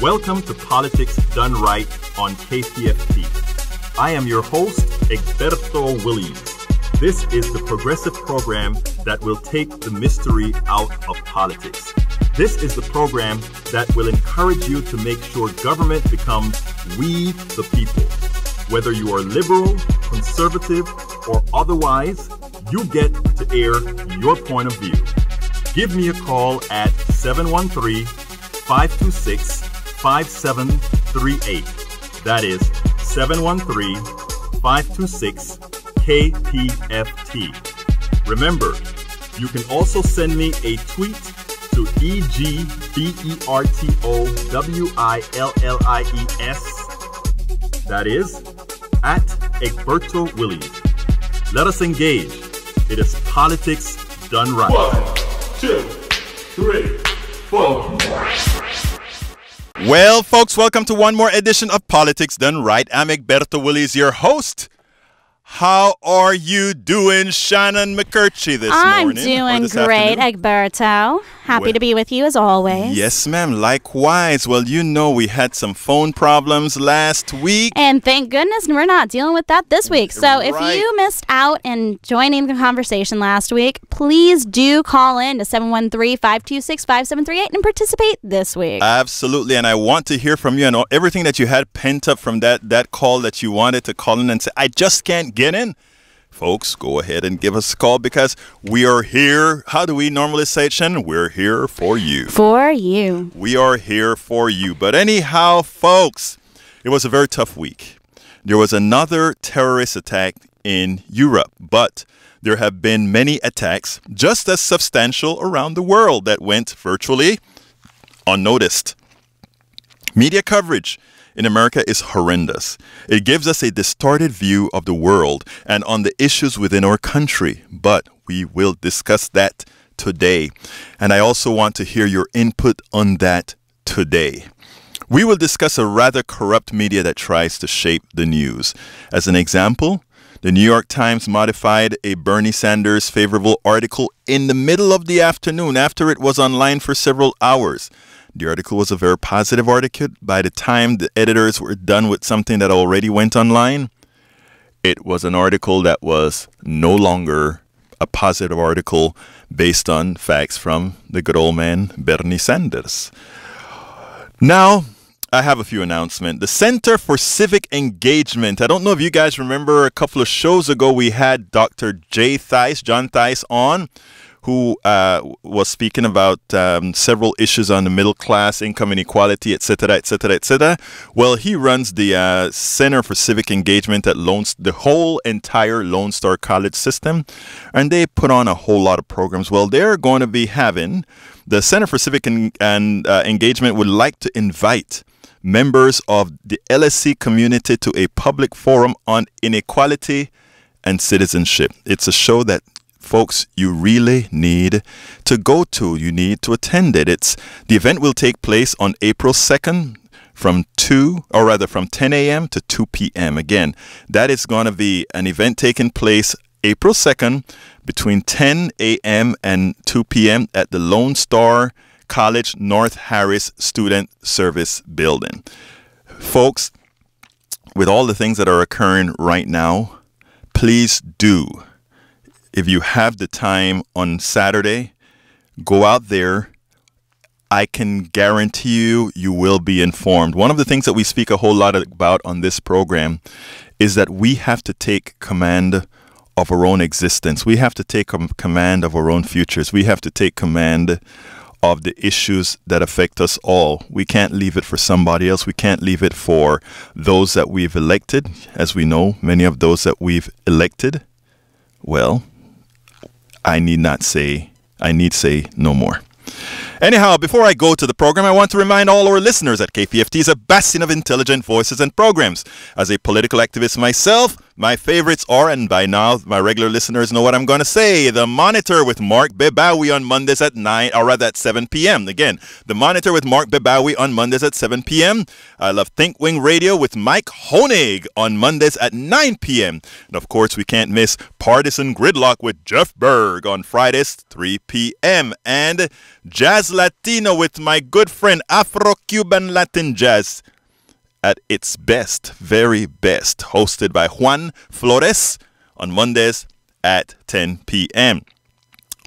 Welcome to Politics Done Right on KPFT. I am your host, Egberto Williams. This is the progressive program that will take the mystery out of politics. This is the program that will encourage you to make sure government becomes we the people. Whether you are liberal, conservative, or otherwise, you get to air your point of view. Give me a call at 713-526-5738. That is 713-526-KPFT. Remember, you can also send me a tweet to EGBERTOWILLIES. That is at Egberto Williams. Let us engage. It is politics done right. 1, 2, 3, 4. Well, folks, welcome to one more edition of Politics Done Right. I'm Egberto Williams, your host. How are you doing, Shannon McCurchie, this morning? I'm doing great, Egberto. Happy to be with you as always. Yes, ma'am. Likewise. Well, you know we had some phone problems last week. And thank goodness we're not dealing with that this week. So if you missed out and joining the conversation last week, please do call in to 713-526-5738 and participate this week. Absolutely. And I want to hear from you and everything that you had pent up from that call that you wanted to call in and say, I just can't get in. Folks, go ahead and give us a call because we are here. How do we normally say it, Shannon? We're here for you. For you. We are here for you. But anyhow, folks, it was a very tough week. There was another terrorist attack in Europe, but there have been many attacks just as substantial around the world that went virtually unnoticed. Media coverage in America is horrendous. It gives us a distorted view of the world and on the issues within our country, but we will discuss that today. And I also want to hear your input on that today. We will discuss a rather corrupt media that tries to shape the news. As an example, the New York Times modified a Bernie Sanders favorable article in the middle of the afternoon after it was online for several hours. The article was a very positive article. By the time the editors were done with something that already went online, it was an article that was no longer a positive article based on facts from the good old man, Bernie Sanders. Now, I have a few announcements. The Center for Civic Engagement. I don't know if you guys remember a couple of shows ago we had Dr. John Theis on, who was speaking about several issues on the middle class, income inequality, etc., etc., etc. Well, he runs the Center for Civic Engagement at the whole entire Lone Star College system, and they put on a whole lot of programs. Well, they're going to be having, the Center for Civic Engagement would like to invite members of the LSC community to a public forum on inequality and citizenship. It's a show that, folks, you really need to go to. You need to attend it. The event will take place on April 2nd from 10 a.m. to 2 p.m. Again, that is going to be an event taking place April 2nd between 10 a.m. and 2 p.m. at the Lone Star College North Harris Student Service Building. Folks, with all the things that are occurring right now, please do, if you have the time on Saturday, go out there. I can guarantee you, you will be informed. One of the things that we speak a whole lot about on this program is that we have to take command of our own existence. We have to take command of our own futures. We have to take command of the issues that affect us all. We can't leave it for somebody else. We can't leave it for those that we've elected. As we know, many of those that we've elected, well, I need say no more. Anyhow, before I go to the program, I want to remind all our listeners that KPFT is a bastion of intelligent voices and programs. As a political activist myself, my favorites are, and by now my regular listeners know what I'm going to say, The Monitor with Mark Bebawi on Mondays at 9, or rather at 7 p.m. Again, The Monitor with Mark Bebawi on Mondays at 7 p.m. I love Think Wing Radio with Mike Honig on Mondays at 9 p.m. And of course, we can't miss Partisan Gridlock with Jeff Berg on Fridays, 3 p.m. And Jazz Latino with my good friend Afro-Cuban Latin Jazz at its best, very best, hosted by Juan Flores on Mondays at 10 p.m.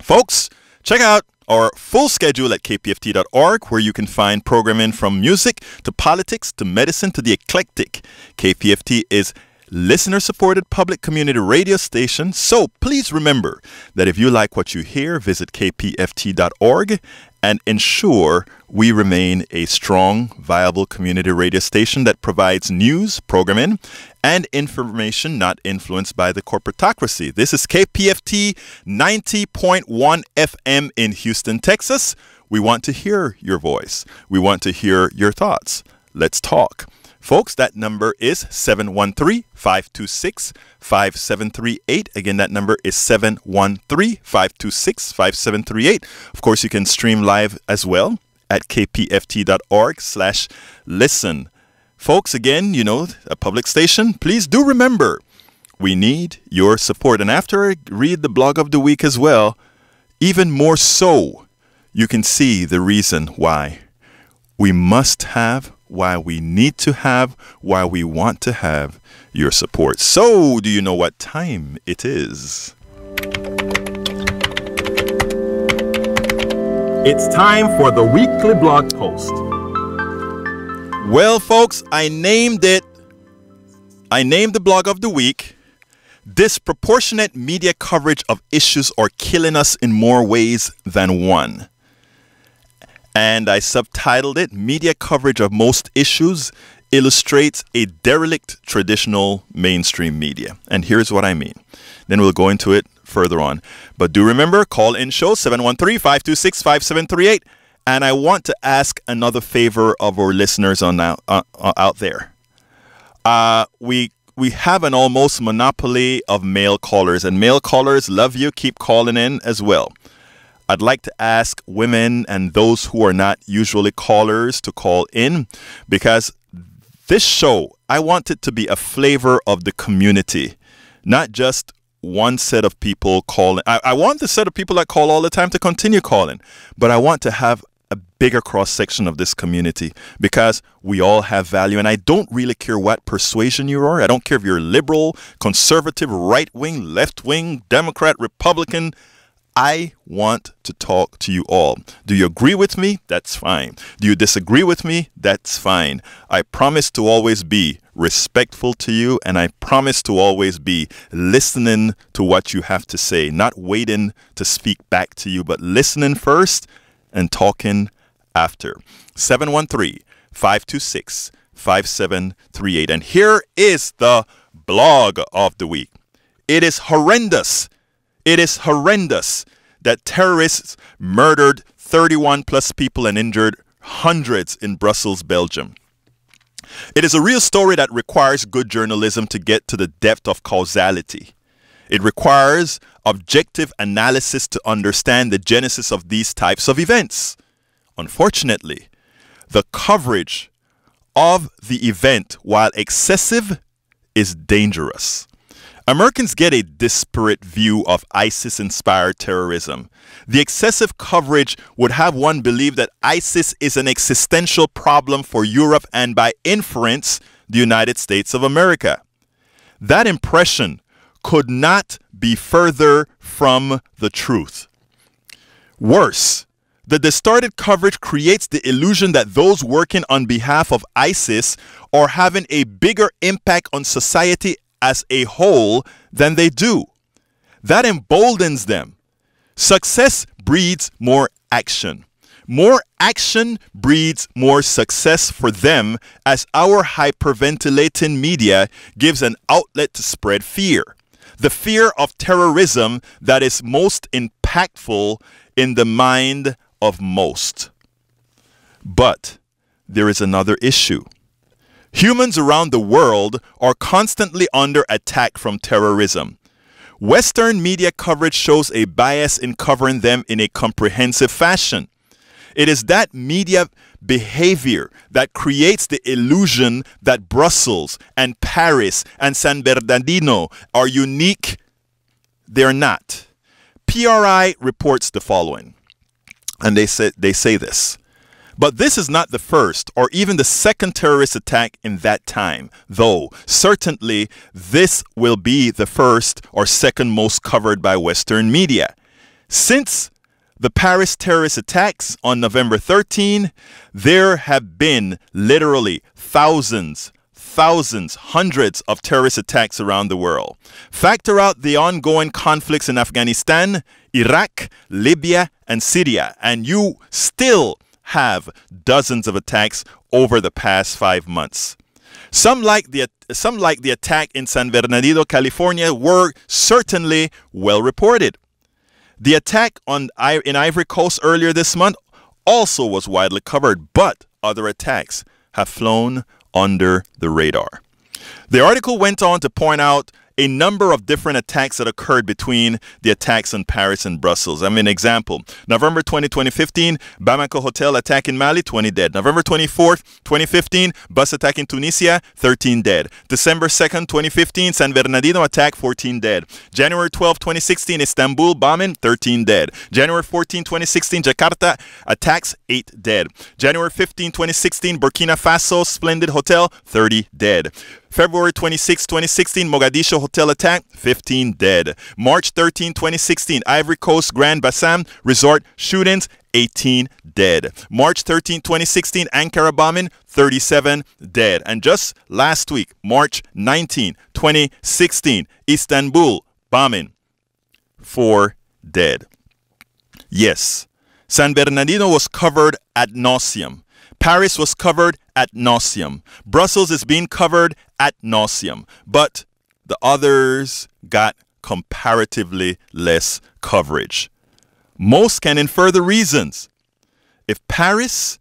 Folks, check out our full schedule at kpft.org, where you can find programming from music to politics to medicine to the eclectic. KPFT is listener-supported public community radio station, so please remember that if you like what you hear, visit kpft.org and ensure we remain a strong, viable community radio station that provides news, programming, and information not influenced by the corporatocracy. This is KPFT 90.1 FM in Houston, Texas. We want to hear your voice. We want to hear your thoughts. Let's talk. Folks, that number is 713-526-5738. Again, that number is 713-526-5738. Of course, you can stream live as well at kpft.org/listen. Folks, again, you know, a public station, please do remember, we need your support. And after I read the blog of the week as well, even more so, you can see the reason why we must have, why we need to have, why we want to have your support. So, do you know what time it is? It's time for the weekly blog post. Well, folks, I named it. I named the blog of the week, Disproportionate Media Coverage of Issues Are Killing Us in More Ways Than One. And I subtitled it, Media Coverage of Most Issues Illustrates a Derelict Traditional Mainstream Media. And here's what I mean. Then we'll go into it further on. But do remember, call in show 713-526-5738. And I want to ask another favor of our listeners out there. We have an almost monopoly of male callers. And male callers, love you. Keep calling in as well. I'd like to ask women and those who are not usually callers to call in, because this show, I want it to be a flavor of the community, not just one set of people calling. I want the set of people that call all the time to continue calling, but I want to have a bigger cross-section of this community, because we all have value. And I don't really care what persuasion you are. I don't care if you're liberal, conservative, right-wing, left-wing, Democrat, Republican. I want to talk to you all. Do you agree with me? That's fine. Do you disagree with me? That's fine. I promise to always be respectful to you, and I promise to always be listening to what you have to say, not waiting to speak back to you, but listening first and talking after. 713-526-5738. And here is the blog of the week. It is horrendous. It is horrendous that terrorists murdered 31 plus people and injured hundreds in Brussels, Belgium. It is a real story that requires good journalism to get to the depth of causality. It requires objective analysis to understand the genesis of these types of events. Unfortunately, the coverage of the event, while excessive, is dangerous. Americans get a disparate view of ISIS-inspired terrorism. The excessive coverage would have one believe that ISIS is an existential problem for Europe and, by inference, the United States of America. That impression could not be further from the truth. Worse, the distorted coverage creates the illusion that those working on behalf of ISIS are having a bigger impact on society as a whole than they do. That emboldens them. Success breeds more action. More action breeds more success for them, as our hyperventilating media gives an outlet to spread fear. The fear of terrorism that is most impactful in the mind of most. But there is another issue. Humans around the world are constantly under attack from terrorism. Western media coverage shows a bias in covering them in a comprehensive fashion. It is that media behavior that creates the illusion that Brussels and Paris and San Bernardino are unique. They're not. PRI reports the following, and they say this. But this is not the first or even the second terrorist attack in that time, though certainly this will be the first or second most covered by Western media. Since the Paris terrorist attacks on November 13, there have been literally thousands, hundreds of terrorist attacks around the world. Factor out the ongoing conflicts in Afghanistan, Iraq, Libya, and Syria, and you still have dozens of attacks over the past 5 months. Some like the attack in San Bernardino, California, were certainly well reported. The attack in Ivory Coast earlier this month also was widely covered, but other attacks have flown under the radar. The article went on to point out a number of different attacks that occurred between the attacks in Paris and Brussels. I mean, example, November 20, 2015, Bamako hotel attack in Mali, 20 dead. November 24th, 2015, bus attack in Tunisia, 13 dead. December 2nd, 2015, San Bernardino attack, 14 dead. January 12, 2016, Istanbul bombing, 13 dead. January 14, 2016, Jakarta attacks, 8 dead. January 15, 2016, Burkina Faso Splendid Hotel, 30 dead. February 26, 2016, Mogadishu hotel attack, 15 dead. March 13, 2016, Ivory Coast Grand Bassam resort shootings, 18 dead. March 13, 2016, Ankara bombing, 37 dead. And just last week, March 19, 2016, Istanbul bombing, 4 dead. Yes, San Bernardino was covered ad nauseum. Paris was covered ad nauseum. Brussels is being covered ad nauseum. But the others got comparatively less coverage. Most can infer the reasons. If Paris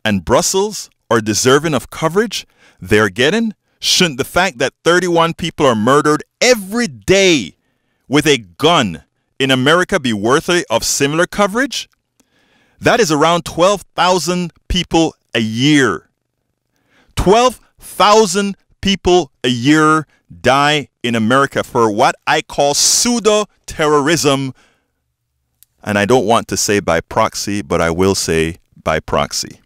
and Brussels are deserving of coverage they're getting, shouldn't the fact that 31 people are murdered every day with a gun in America be worthy of similar coverage? That is around 12,000 people a year. 12,000 people a year die in America for what I call pseudo-terrorism. And I don't want to say by proxy, but I will say by proxy.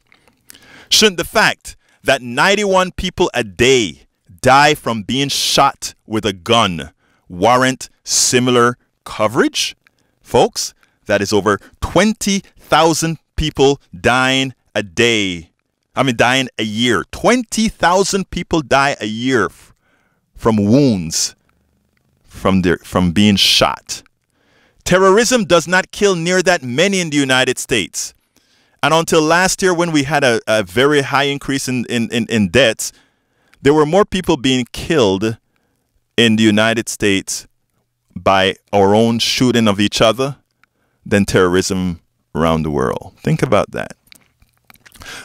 Shouldn't the fact that 91 people a day die from being shot with a gun warrant similar coverage? Folks, that is over 20,000 people dying a day. I mean, dying a year. 20,000 people die a year from wounds, from being shot. Terrorism does not kill near that many in the United States. And until last year, when we had a very high increase in deaths, there were more people being killed in the United States by our own shooting of each other than terrorism around the world. Think about that.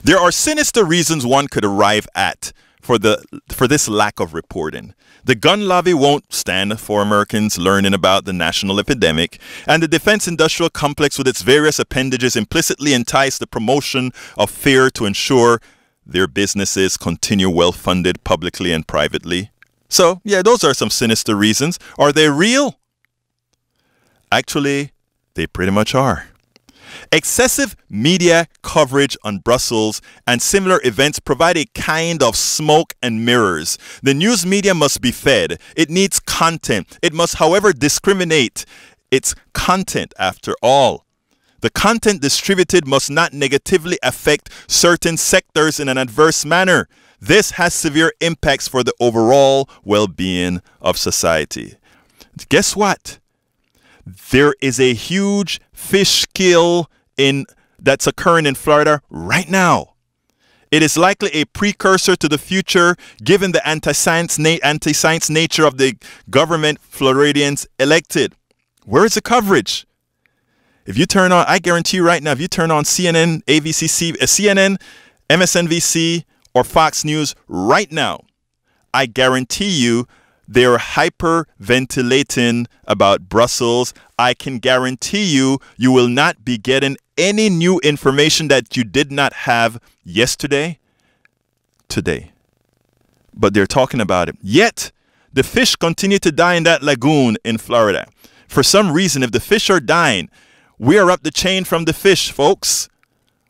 There are sinister reasons one could arrive at for this lack of reporting. The gun lobby won't stand for Americans learning about the national epidemic, and the defense industrial complex with its various appendages implicitly entice the promotion of fear to ensure their businesses continue well-funded publicly and privately. So, yeah, those are some sinister reasons. Are they real? Actually, they pretty much are. Excessive media coverage on Brussels and similar events provide a kind of smoke and mirrors. The news media must be fed. It needs content. It must, however, discriminate its content after all. The content distributed must not negatively affect certain sectors in an adverse manner. This has severe impacts for the overall well-being of society. Guess what? There is a huge fish kill that's occurring in Florida right now. It is likely a precursor to the future, given the anti-science nature of the government Floridians elected. Where is the coverage? If you turn on, I guarantee you right now, if you turn on CNN, ABC, CNN, MSNBC, or Fox News right now, I guarantee you they're hyperventilating about Brussels. I can guarantee you will not be getting any new information that you did not have yesterday, today. But they're talking about it. Yet, the fish continue to die in that lagoon in Florida. For some reason, if the fish are dying, we are up the chain from the fish, folks.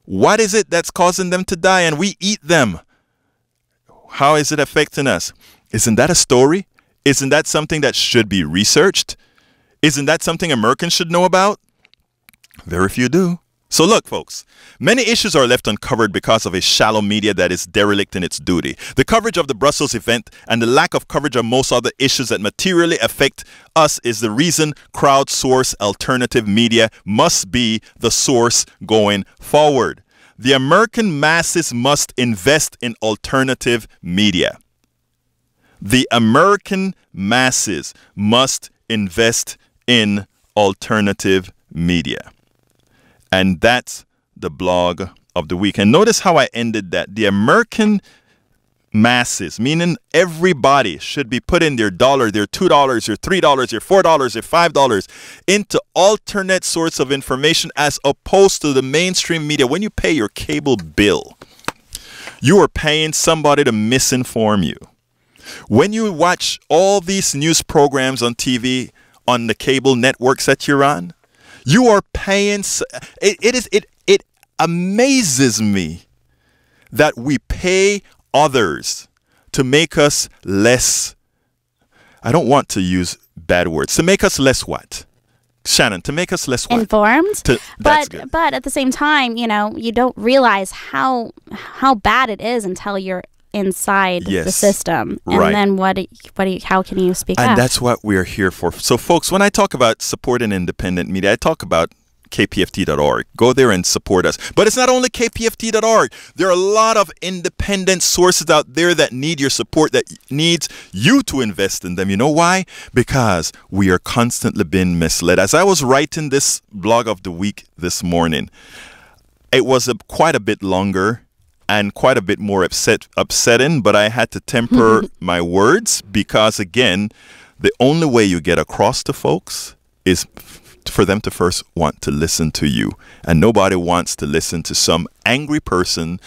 What is it that's causing them to die and we eat them? How is it affecting us? Isn't that a story? Isn't that something that should be researched? Isn't that something Americans should know about? Very few do. So look, folks, many issues are left uncovered because of a shallow media that is derelict in its duty. The coverage of the Brussels event and the lack of coverage of most other issues that materially affect us is the reason crowdsourced alternative media must be the source going forward. The American masses must invest in alternative media. The American masses must invest in alternative media. And that's the blog of the week. And notice how I ended that. The American masses, meaning everybody, should be putting their $1, their $2, their $3, their $4, their $5 into alternate source of information as opposed to the mainstream media. When you pay your cable bill, you are paying somebody to misinform you. When you watch all these news programs on TV, on the cable networks that you're on, you are paying. It amazes me that we pay others to make us less. I don't want to use bad words. To make us less what? Shannon, to make us less what? Informed. That's good. But at the same time, you know, you don't realize how bad it is until you're inside the system, and right. then how can you speak up? And that's what we're here for. So folks, when I talk about supporting independent media, I talk about KPFT.org. Go there and support us. But it's not only KPFT.org. There are a lot of independent sources out there that need your support, that needs you to invest in them. You know why? Because we are constantly being misled. As I was writing this blog of the week this morning, it was quite a bit longer and quite a bit more upsetting, but I had to temper my words because, again, the only way you get across to folks is for them to first want to listen to you. And nobody wants to listen to some angry person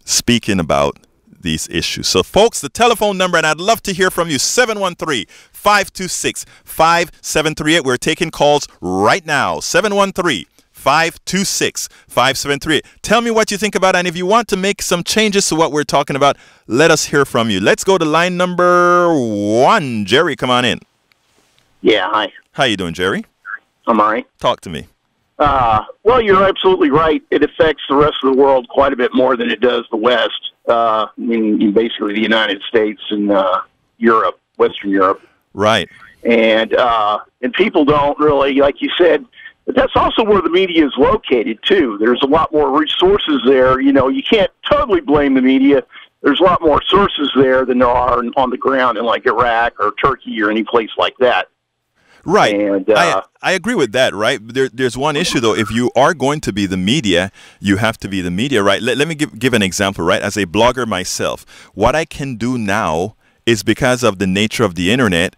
speaking about these issues. So, folks, the telephone number, and I'd love to hear from you, 713-526-5738. We're taking calls right now, 713-526-5738. Tell me what you think about it, and if you want to make some changes to what we're talking about, let us hear from you. Let's go to line number 1. Jerry, come on in. Yeah, hi. How you doing, Jerry? I'm all right. Talk to me. Well, you're absolutely right. It affects the rest of the world quite a bit more than it does the West. I mean, basically the United States and Europe, Western Europe. Right. And people don't really, like you said, but that's also where the media is located, too. There's a lot more resources there. You know, you can't totally blame the media. There's a lot more sources there than there are on the ground in, like, Iraq or Turkey or any place like that. Right. And, I agree with that, right? There's one issue, though. If you are going to be the media, you have to be the media, right? Let me give an example, right? As a blogger myself, what I can do now is because of the nature of the Internet,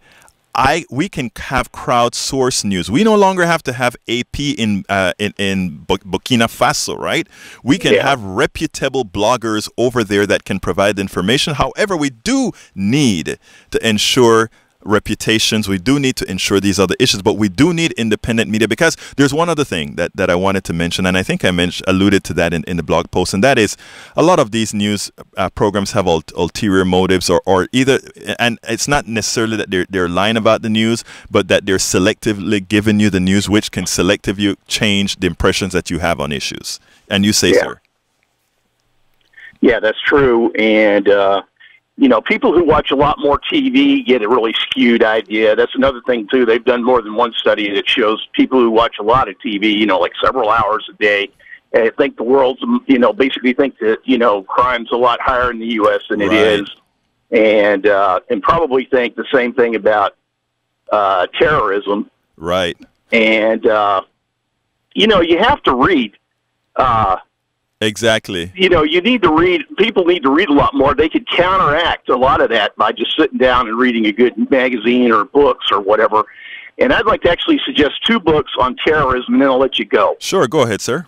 we can have crowdsourced news. We no longer have to have AP in Burkina Faso, right? We can have reputable bloggers over there that can provide information. However, we do need to ensure reputations. We do need to ensure these other issues, but we do need independent media, because there's one other thing that I wanted to mention, and I think I alluded to that in the blog post, and that is a lot of these news programs have ulterior motives, or either, and it's not necessarily that they're lying about the news, but that they're selectively giving you the news, which can selectively change the impressions that you have on issues. And you say, sir. Yeah, that's true. And you know, people who watch a lot more TV get a really skewed idea. That's another thing, too. They've done more than one study that shows people who watch a lot of TV, you know, like several hours a day, think the world's, you know, basically think that, you know, crime's a lot higher in the U.S. than it is, and probably think the same thing about terrorism. Right. And, you know, you have to read. Exactly. You know, you need to read. People need to read a lot more. They could counteract a lot of that by just sitting down and reading a good magazine or books or whatever. And I'd like to actually suggest 2 books on terrorism, and then I'll let you go. Sure, go ahead, sir.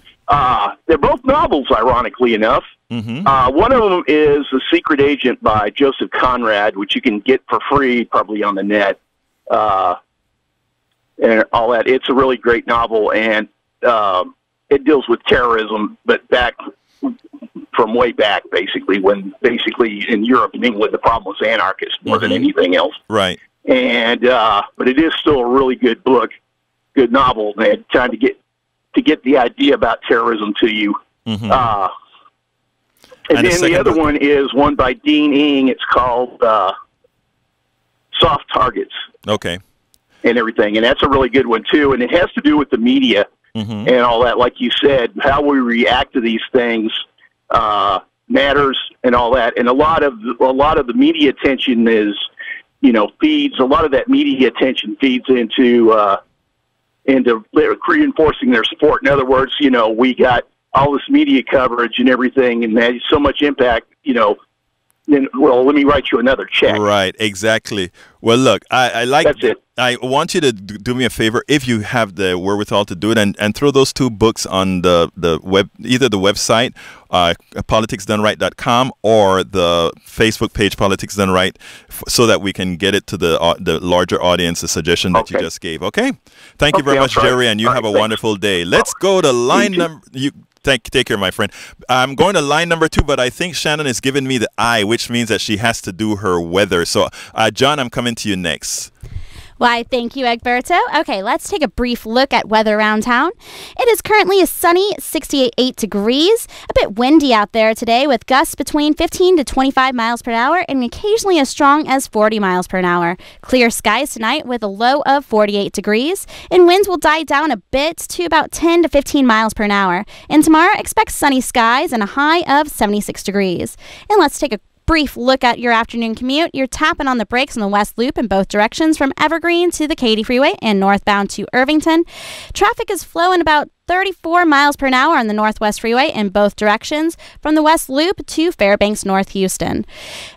They're both novels, ironically enough. Mm-hmm. One of them is The Secret Agent by Joseph Conrad, which you can get for free probably on the net, and all that. It's a really great novel, and it deals with terrorism, but back from way back, basically, when basically in Europe and England the problem was anarchists more than anything else. Right. And but it is still a really good book, good novel, man. Trying to get the idea about terrorism to you. Mm-hmm. And then the other one is one by Dean Ing. It's called Soft Targets. Okay. And everything, and that's a really good one too. And it has to do with the media and all that. Like you said, how we react to these things matters, and all that. And a lot of the media attention is, you know, feeds. A lot of that media attention feeds into reinforcing their support. In other words, you know, we got all this media coverage and everything, and that has so much impact, you know. Then, well, let me write you another check. Right, exactly. Well, look, I like. That's it. I want you to do me a favor, if you have the wherewithal to do it, and throw those 2 books on the web, either the website, politicsdoneright.com, or the Facebook page, Politics Done Right, so that we can get it to the larger audience, the suggestion that you just gave. Okay? Thank you very much, Jerry, and you have a wonderful day. Let's go to line number. Take care, my friend. I'm going to line number 2, but I think Shannon is giving me the eye, which means that she has to do her weather. So, John, I'm coming to you next. Why, thank you, Egberto. Okay, let's take a brief look at weather around town. It is currently a sunny 68 degrees, a bit windy out there today with gusts between 15 to 25 miles per hour and occasionally as strong as 40 miles per hour. Clear skies tonight with a low of 48 degrees, and winds will die down a bit to about 10 to 15 miles per hour. And tomorrow, expect sunny skies and a high of 76 degrees. And let's take a brief look at your afternoon commute. You're tapping on the brakes on the West Loop in both directions from Evergreen to the Katy Freeway and northbound to Irvington. Traffic is flowing about 34 miles per hour on the Northwest Freeway in both directions from the West Loop to Fairbanks, North Houston.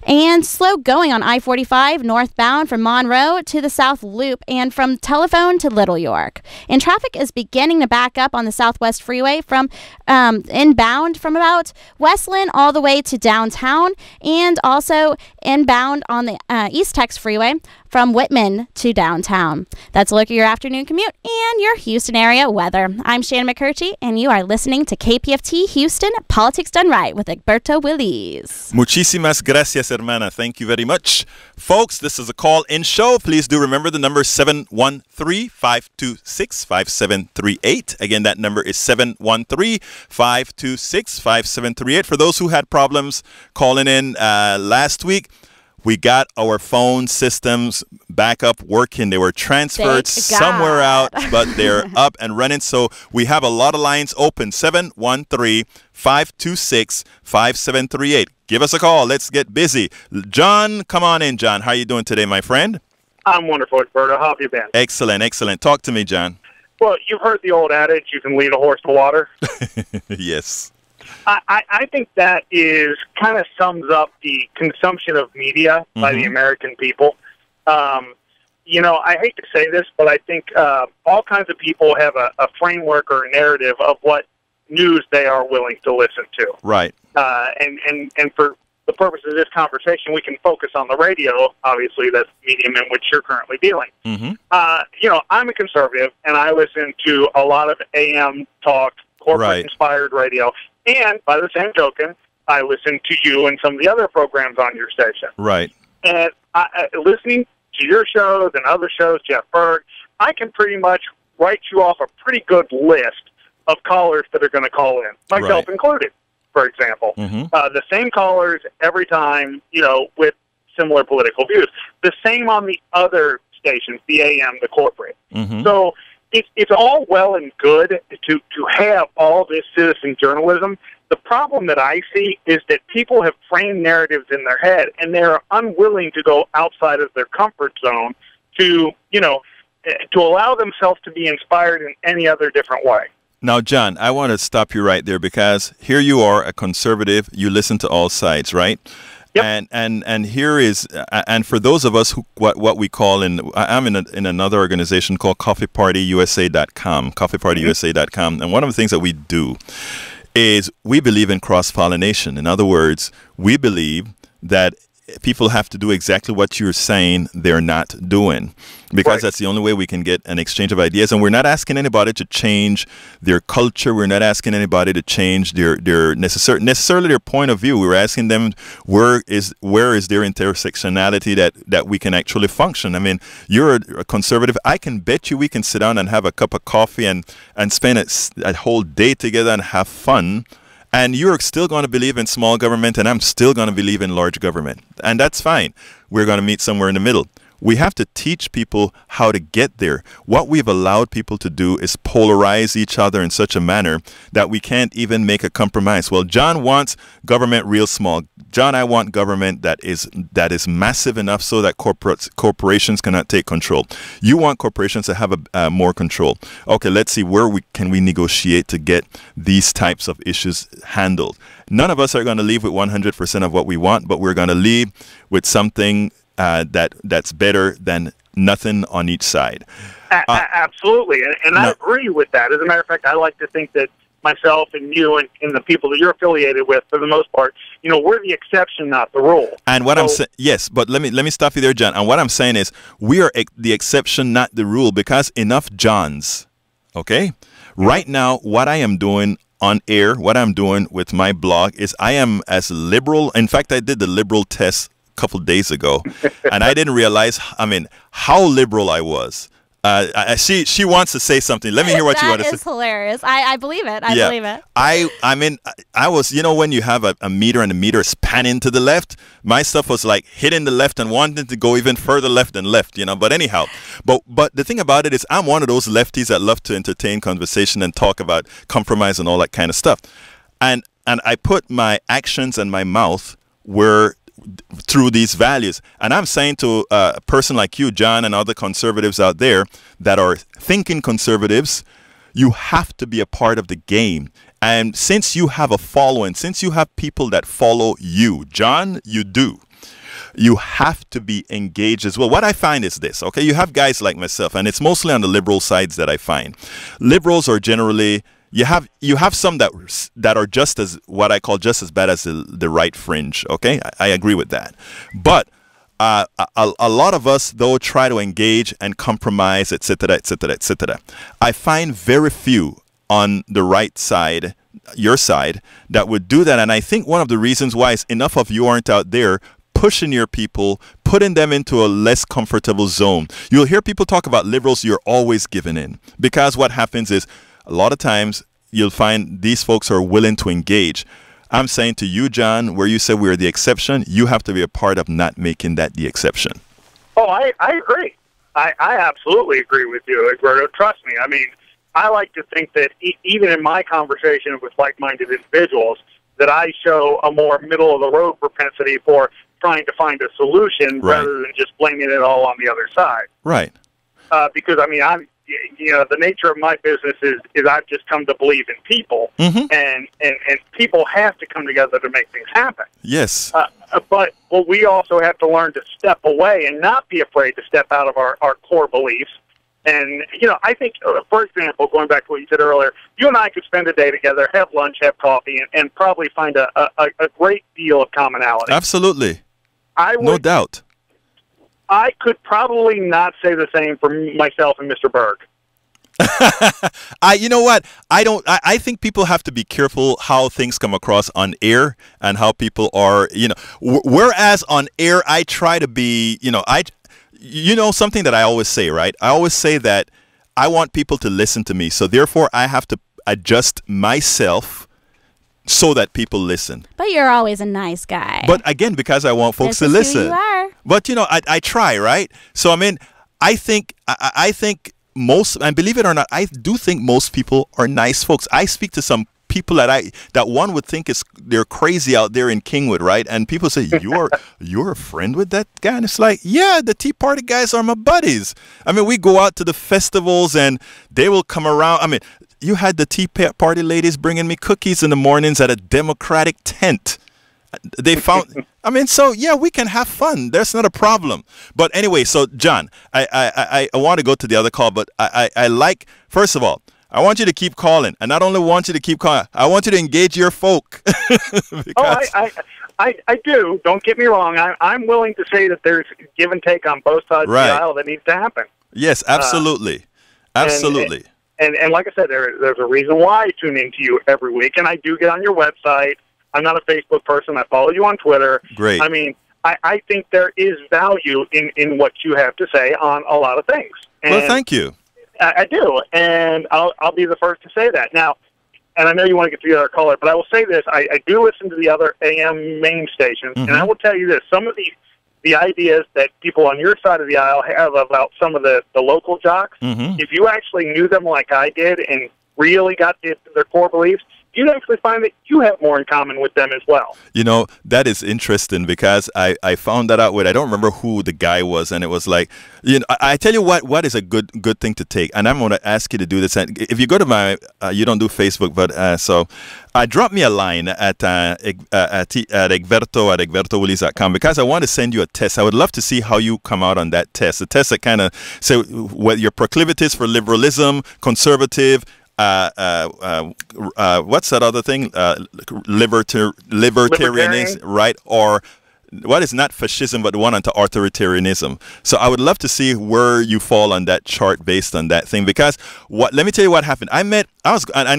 And slow going on I-45 northbound from Monroe to the South Loop and from Telephone to Little York. And traffic is beginning to back up on the Southwest Freeway from inbound from about Westland all the way to downtown, and also inbound on the East Tex Freeway from Whitman to downtown. That's a look at your afternoon commute and your Houston area weather. I'm Shannon McCurchie, and you are listening to KPFT Houston, Politics Done Right with Egberto Willies. Muchísimas gracias, hermana. Thank you very much. Folks, this is a call-in show. Please do remember the number 713-526-5738. Again, that number is 713-526-5738. For those who had problems calling in last week, we got our phone systems back up working. They were transferred somewhere out, but they're up and running. So we have a lot of lines open. 713-526-5738. Give us a call. Let's get busy. John, come on in, John. How are you doing today, my friend? I'm wonderful, Egberto. How have you been? Excellent, excellent. Talk to me, John. Well, you've heard the old adage, you can lead a horse to water. Yes. I think that kind of sums up the consumption of media by the American people. You know, I hate to say this, but I think all kinds of people have a framework or a narrative of what news they are willing to listen to. Right. And for the purpose of this conversation, we can focus on the radio. Obviously, that's the medium in which you're currently dealing. You know, I'm a conservative, and I listen to a lot of AM talk, corporate-inspired radio. And by the same token, I listen to you and some of the other programs on your station. Right. And listening to your shows and other shows, Jeff Berg, I can pretty much write you off a pretty good list of callers that are going to call in, myself included, for example. The same callers every time, you know, with similar political views. The same on the other stations, the AM, the corporate. So it's all well and good to have all this citizen journalism. The problem that I see is that people have framed narratives in their head, and they're unwilling to go outside of their comfort zone to, you know, to allow themselves to be inspired in any other different way. Now, John, I want to stop you right there because here you are, a conservative. You listen to all sides, right? Yep. And here is, and for those of us who what we call I'm in another organization called coffeepartyusa.com, coffeepartyusa.com, and one of the things that we do is we believe in cross-pollination. In other words, we believe that people have to do exactly what you're saying they're not doing, because that's the only way we can get an exchange of ideas. And we're not asking anybody to change their culture. We're not asking anybody to change their necessarily their point of view. We're asking them where is their intersectionality that we can actually function. I mean, you're a conservative. I can bet you we can sit down and have a cup of coffee and spend a whole day together and have fun. And you're still going to believe in small government, and I'm still going to believe in large government. And that's fine. We're going to meet somewhere in the middle. We have to teach people how to get there. What we've allowed people to do is polarize each other in such a manner that we can't even make a compromise. Well, John wants government real small. John, I want government that is massive enough so that corporations cannot take control. You want corporations to have more control. Okay, let's see where we negotiate to get these types of issues handled. None of us are going to leave with 100% of what we want, but we're going to leave with something that's better than nothing on each side. Absolutely, and I agree with that. As a matter of fact, I like to think that myself and you and the people that you're affiliated with, for the most part, we're the exception, not the rule. And what I'm saying, yes, but let me stop you there, John. And what I'm saying is, we are the exception, not the rule, because enough Johns. Okay, right now, what I am doing on air, what I'm doing with my blog is I am as liberal. In fact, I did the liberal test couple days ago, and I didn't realize, how liberal I was. She wants to say something. Let me hear what you want to say. That is hilarious. I believe it. I believe it. I was, when you have a meter and the meter is panning to the left, my stuff was like hitting the left and wanting to go even further left and left, But anyhow, but the thing about it is I'm one of those lefties that love to entertain conversation and talk about compromise and all that kind of stuff. And I put my actions and my mouth where through these values. And I'm saying to a person like you, John, and other conservatives out there that are thinking conservatives, you have to be a part of the game. And since you have a following, since you have people that follow you, John, you do, you have to be engaged as well. What I find is this, okay? You have guys like myself, and it's mostly on the liberal sides that I find. Liberals are generally... You have some that are just as, what I call, just as bad as the right fringe. Okay, I agree with that. But a lot of us, though, try to engage and compromise, etc., etc., etc. I find very few on the right side, your side, that would do that. And I think one of the reasons why is enough of you aren't out there pushing your people, putting them into a less comfortable zone. You'll hear people talk about liberals. You're always giving in, because what happens is, a lot of times you'll find these folks are willing to engage. I'm saying to you, John, where you said we're the exception, you have to be a part of not making that the exception. Oh, I agree. I absolutely agree with you, Eduardo. Trust me. I like to think that even in my conversation with like-minded individuals, that I show a more middle-of-the-road propensity for trying to find a solution rather than just blaming it all on the other side. Right. Because, I'm the nature of my business is I've just come to believe in people, and people have to come together to make things happen. Yes. But we also have to learn to step away and not be afraid to step out of our core beliefs. And, I think, for example, going back to what you said earlier, you and I could spend a day together, have lunch, have coffee, and probably find a great deal of commonality. Absolutely. No doubt. I could probably not say the same for myself and Mr. Berg. You know what? I think people have to be careful how things come across on air and how people are, whereas on air, I try to be, something that I always say, right? I always say that I want people to listen to me. So therefore I have to adjust myself so that people listen. But you're always a nice guy. But again, because I want folks to listen. Who you are. But I try, right? So I think most, and believe it or not, I do think most people are nice folks. I speak to some people that one would think they're crazy out there in Kingwood, right? And people say, you're a friend with that guy? And it's like, yeah, the Tea Party guys are my buddies. I mean, we go out to the festivals and they will come around. I mean, you had the Tea Party ladies bringing me cookies in the mornings at a Democratic tent. They found, I mean, so yeah, we can have fun. There's not a problem. But anyway, so John, I want to go to the other call, but I like, first of all, I want you to keep calling. And not only want you to keep calling, I want you to engage your folk. I do. Don't get me wrong. I'm willing to say that there's give and take on both sides of the aisle that needs to happen. Yes, absolutely. Absolutely. And like I said, there's a reason why I tune into you every week, and I do get on your website. I'm not a Facebook person. I follow you on Twitter. Great. I mean, I think there is value in what you have to say on a lot of things. And well, thank you. I do, and I'll be the first to say that. Now, and I know you want to get to the other caller, but I will say this. I do listen to the other AM main stations, and I will tell you this. Some of the ideas that people on your side of the aisle have about some of the local jocks, if you actually knew them like I did and really got their core beliefs, you'd actually find that you have more in common with them as well. You know, that is interesting because I found that out with, I don't remember who the guy was, and it was like, you know, I tell you what is a good thing to take, and I'm going to ask you to do this. And if you go to my, you don't do Facebook, but so drop me a line at egberto@egbertowillies.com because I want to send you a test. I would love to see how you come out on that test. A test that kind of say what your proclivities for liberalism, conservative, what's that other thing? Libertarianism, right? Or what is not fascism, but one onto authoritarianism. So I would love to see where you fall on that chart based on that thing. Because let me tell you what happened. I'm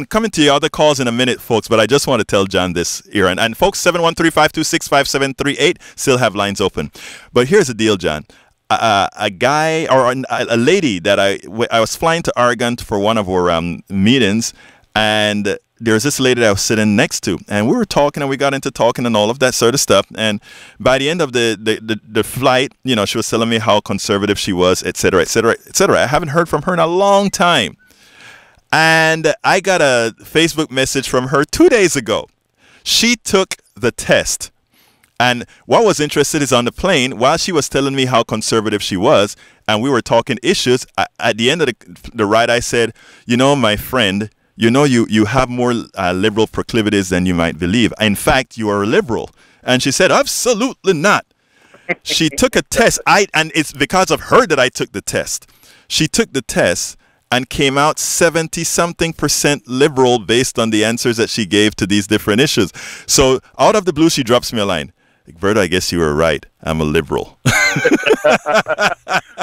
coming to the other calls in a minute, folks, but I just want to tell John this here. And folks, 713-526-5738 still have lines open. But here's the deal, John. A guy or a lady that I was flying to Oregon for one of our meetings, and there's this lady that I was sitting next to, and we were talking, and we got into talking and all of that sort of stuff. And by the end of the flight, you know, she was telling me how conservative she was, et cetera, et cetera, et cetera. I haven't heard from her in a long time, and I got a Facebook message from her 2 days ago. She took the test. And what was interesting is on the plane, while she was telling me how conservative she was, and we were talking issues, at the end of the ride, I said, you know, my friend, you know, you have more liberal proclivities than you might believe. In fact, you are a liberal. And she said, absolutely not. She took a test, and it's because of her that I took the test. She took the test and came out 70-something% liberal based on the answers that she gave to these different issues. So out of the blue, she drops me a line. Berta, I guess you were right. I'm a liberal.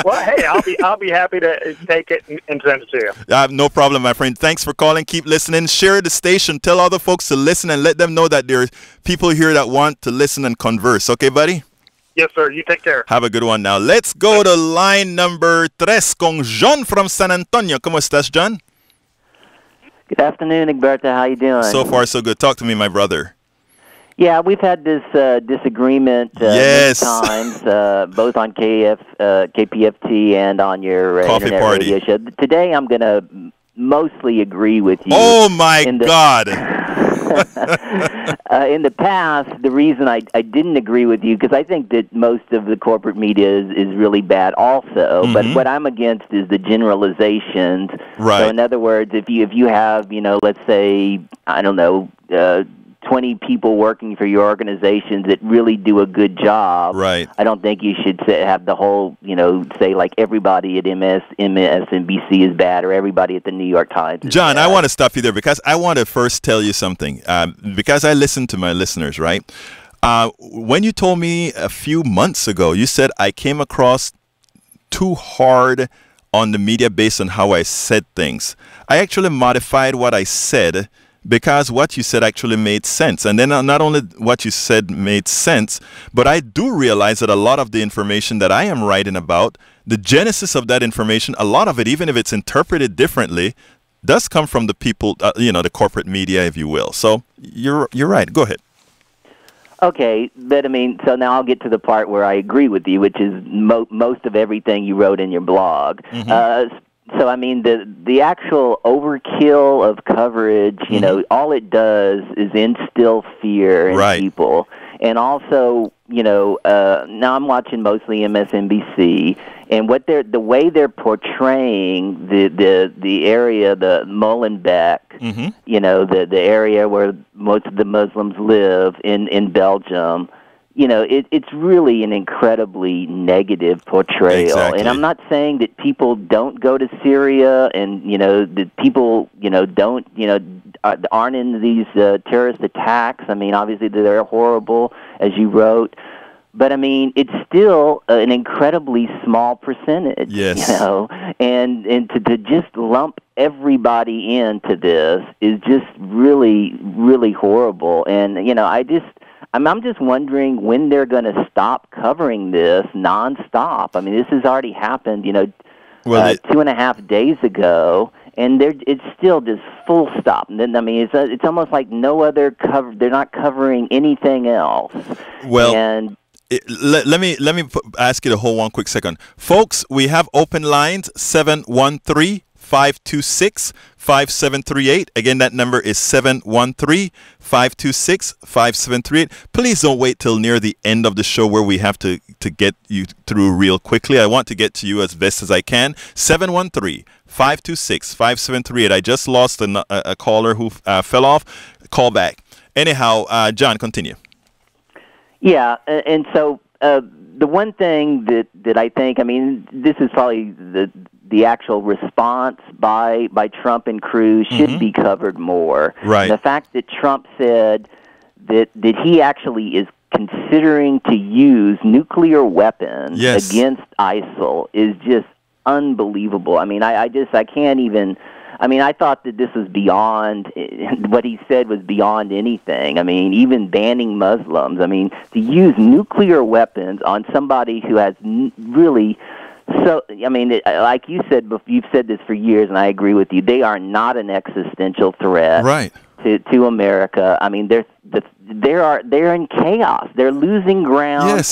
Well, hey, I'll be happy to take it and send it to you. No problem, my friend. Thanks for calling. Keep listening. Share the station. Tell other folks to listen and let them know that there are people here that want to listen and converse. Okay, buddy? Yes, sir. You take care. Have a good one now. Let's go to line number 3 con John from San Antonio. ¿Cómo estás, John? Good afternoon, Egberto. How you doing? So far, so good. Talk to me, my brother. Yeah, we've had this disagreement many times, both on KPFT and on your internet radio show. Today, I'm going to mostly agree with you. Oh, my God. In the past, the reason I didn't agree with you, because I think that most of the corporate media is really bad also, but what I'm against is the generalizations. Right. So in other words, if you have, you know, let's say, I don't know, 20 people working for your organizations that really do a good job. Right. I don't think you should have the whole, you know, say like everybody at MSNBC is bad or everybody at the New York Times is John, bad. I want to stop you there because I want to first tell you something. Because I listen to my listeners, right? When you told me a few months ago, you said I came across too hard on the media based on how I said things. I actually modified what I said because what you said actually made sense. And then not only what you said made sense, but I do realize that a lot of the information that I am writing about, the genesis of that information, a lot of it, even if it's interpreted differently, does come from the people, you know, the corporate media, if you will. So you're right. Go ahead. Okay, but I mean, so now I'll get to the part where I agree with you, which is most of everything you wrote in your blog. So I mean, the actual overkill of coverage, you know, all it does is instill fear in people. And also, you know, now I'm watching mostly MSNBC, and the way they're portraying the area, the Molenbeek, you know, the area where most of the Muslims live in Belgium. You know, it's really an incredibly negative portrayal. Exactly. And I'm not saying that people don't go to Syria and, you know, that people, you know, don't, you know, aren't in these terrorist attacks. I mean, obviously they're horrible, as you wrote. But, I mean, it's still an incredibly small percentage, you know, and to just lump everybody into this is just really, really horrible. And, you know, I'm just wondering when they're going to stop covering this nonstop. I mean, this has already happened, you know, 2.5 days ago, and it's still just full stop. And then, I mean, it's almost like no other cover. They're not covering anything else. Well, and let me ask you to hold one quick second, folks. We have open lines 713-526-5738. Again, that number is 713-526-5738. Please don't wait till near the end of the show where we have to get you through real quickly. I want to get to you as best as I can. 713-526-5738. I just lost a caller who fell off. Call back. Anyhow, John, continue. Yeah, and so the one thing that I think, I mean, this is probably the actual response by Trump and Cruz should be covered more. Right. And the fact that Trump said that he actually is considering to use nuclear weapons against ISIL is just unbelievable. I mean, I can't even. I mean, I thought that this was beyond, what he said was beyond anything. I mean, even banning Muslims. I mean, to use nuclear weapons on somebody who has really, so, I mean, like you said, you've said this for years, and I agree with you, they are not an existential threat to America. I mean, they're in chaos. They're losing ground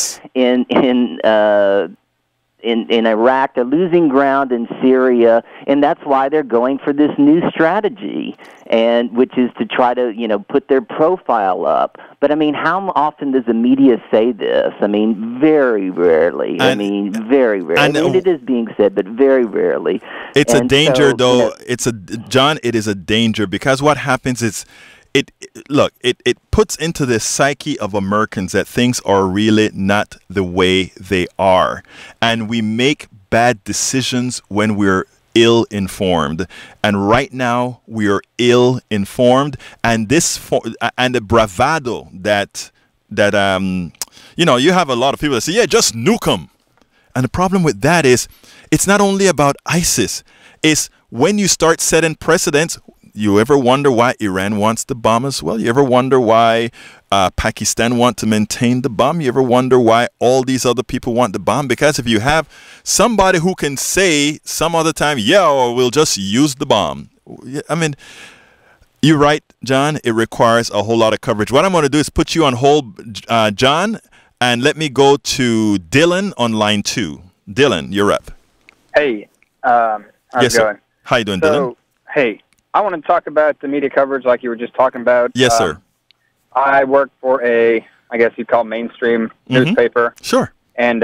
in Iraq, they're losing ground in Syria, and that's why they're going for this new strategy, and which is to try to, you know, put their profile up. But I mean, how often does the media say this? I mean, very rarely. I mean, very rarely. I mean, it is being said, but very rarely. It's a danger, though. You know, John, it is a danger, because what happens is, it puts into the psyche of Americans that things are really not the way they are, and we make bad decisions when we're ill-informed. And right now we are ill-informed, and the bravado that you know, you have a lot of people that say, yeah, just nuke them. And the problem with that is, it's not only about ISIS. It's when you start setting precedents. You ever wonder why Iran wants the bomb as well? You ever wonder why Pakistan want to maintain the bomb? You ever wonder why all these other people want the bomb? Because if you have somebody who can say some other time, yeah, or we'll just use the bomb. I mean, you're right, John. It requires a whole lot of coverage. What I'm going to do is put you on hold, John, and let me go to Dylan on line 2. Dylan, you're up. Hey, how's it going? How you doing, Dylan? Hey. I want to talk about the media coverage like you were just talking about. Yes, sir. I work for I guess you'd call mainstream newspaper. Sure. And